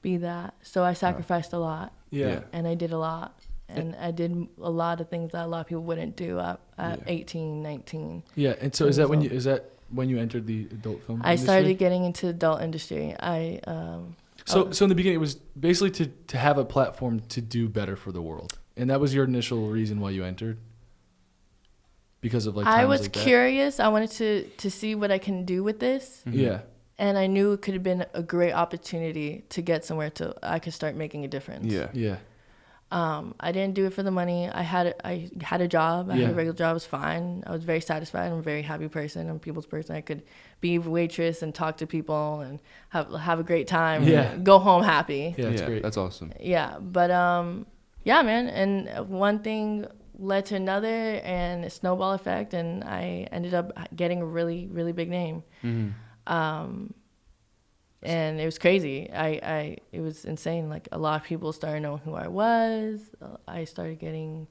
be that. So I sacrificed a lot. Yeah. And I did a lot. And I did a lot of things that a lot of people wouldn't do at 18, 19. Yeah. And so is that when you entered the adult film industry? I started getting into the adult industry. So in the beginning, it was basically to have a platform to do better for the world. And that was your initial reason why you entered? Because of like times I was like that? curious. I wanted to see what I can do with this. Mm-hmm. Yeah. And I knew it could have been a great opportunity to get somewhere I could start making a difference. Yeah. Yeah. I didn't do it for the money. I had a job. I had a regular job. It was fine. I was very satisfied. I'm a very happy person. I'm a people's person. I could be a waitress and talk to people and have a great time. Yeah. And go home happy. Yeah, that's great. That's awesome. Yeah, but yeah, man. And one thing led to another, and a snowball effect, and I ended up getting a really, really big name. Mm-hmm. And it was crazy. It was insane. Like, a lot of people started knowing who I was. I started getting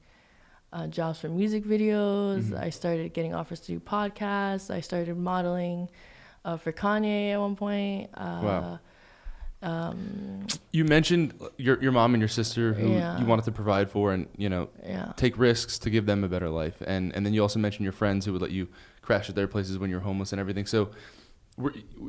jobs for music videos. Mm-hmm. I started getting offers to do podcasts. I started modeling for Kanye at one point. Wow. You mentioned your mom and your sister who you wanted to provide for and, take risks to give them a better life. And then you also mentioned your friends who would let you crash at their places when you're homeless and everything. So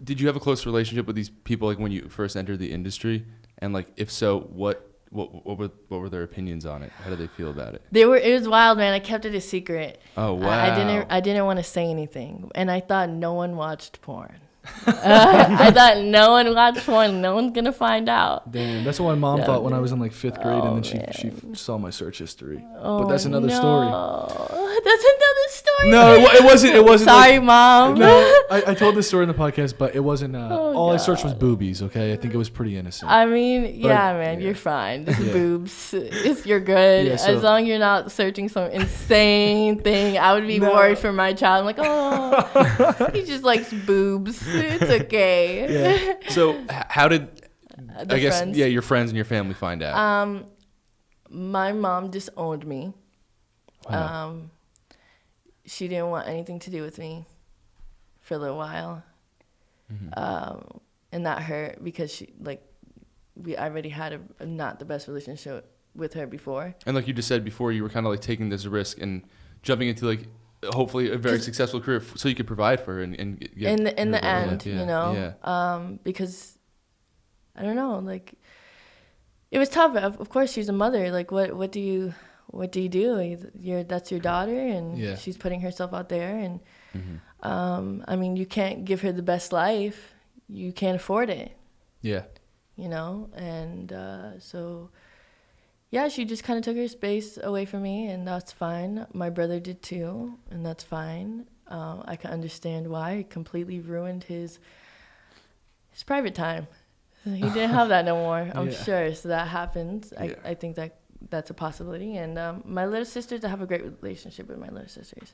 did you have a close relationship with these people, like when you first entered the industry? And like, if so, what were their opinions on it? How did they feel about it? It was wild, man. I kept it a secret. Oh, wow. I didn't want to say anything, and I thought no one watched porn. I thought no one watched porn. No one's gonna find out. Damn, that's what my mom thought when I was in like 5th grade, and then she saw my search history. But that's another story. That's another story. No, it wasn't. Sorry, Mom. No, I told this story in the podcast, but it wasn't. All I searched was boobies. Okay, I think it was pretty innocent. I mean, man, you're fine. Just boobs. You're good. As long as you're not searching some insane thing. I would be worried for my child. I'm like, oh, he just likes boobs. It's okay. Yeah. So how did friends? your friends and your family find out? My mom disowned me. Wow. She didn't want anything to do with me for a little while. Mm-hmm. And that hurt because I already had a not the best relationship with her before. And like you just said before, you were kind of like taking this risk and jumping into like hopefully a very successful career so you could provide for her and get in the end, Yeah. because I don't know, like, it was tough. Of course, she's a mother. Like, what do you do? That's your daughter, and she's putting herself out there, and I mean, you can't give her the best life. You can't afford it. Yeah. And so. Yeah, she just kind of took her space away from me, and that's fine. My brother did too, and that's fine. I can understand why. It completely ruined his private time. He didn't have that no more, I'm sure. So that happens. I think that's a possibility. And my little sisters, I have a great relationship with my little sisters.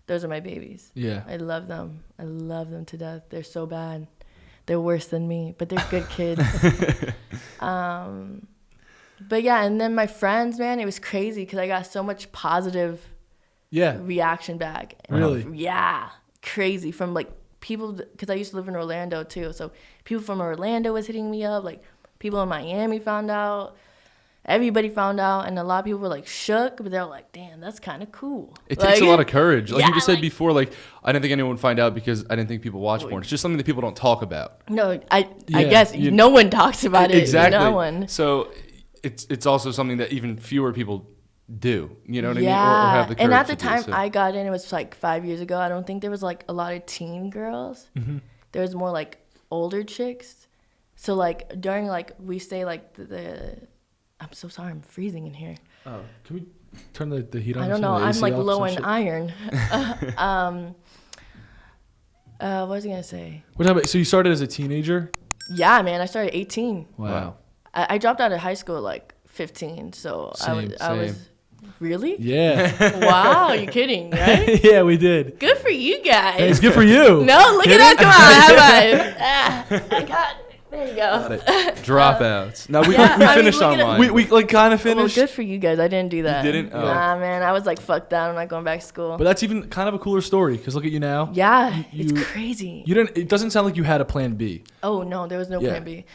Those are my babies. Yeah. I love them. I love them to death. They're so bad. They're worse than me, but they're good kids. But yeah, and then my friends, man, it was crazy because I got so much positive reaction back. Really? Yeah, crazy from like people, because I used to live in Orlando too. So people from Orlando was hitting me up. Like, people in Miami found out. Everybody found out, and a lot of people were like shook, but they're like, damn, that's kind of cool. It takes a lot of courage. Like you just said before, like, I didn't think anyone would find out because I didn't think people watch porn. It's just something that people don't talk about. No, I guess no one talks about it. Exactly. No one. So it's also something that even fewer people do. You know what I mean? Or have the courage and at the to time do, so. I got in, it was like 5 years ago. I don't think there was like a lot of teen girls. Mm-hmm. There was more like older chicks. So like during like we stay like the I'm so sorry, I'm freezing in here. Oh, can we turn the heat on? I don't know. I'm like low in iron. What was I gonna say? So you started as a teenager? Yeah, man. I started at 18. Wow. I dropped out of high school at like 15. So Same. I was really? Yeah. Wow, you're kidding, right? Yeah, we did. Good for you guys. Hey, it's good for you. No, look at that. Come on, high five. I got. There you go. Dropouts. No, we finished online. We like kind of finished. Well, good for you guys. I didn't do that. You didn't? Oh. Nah, man. I was like, fuck that. I'm not going back to school. But that's even kind of a cooler story because look at you now. Yeah, it's crazy. It doesn't sound like you had a plan B. Oh no, there was no plan B.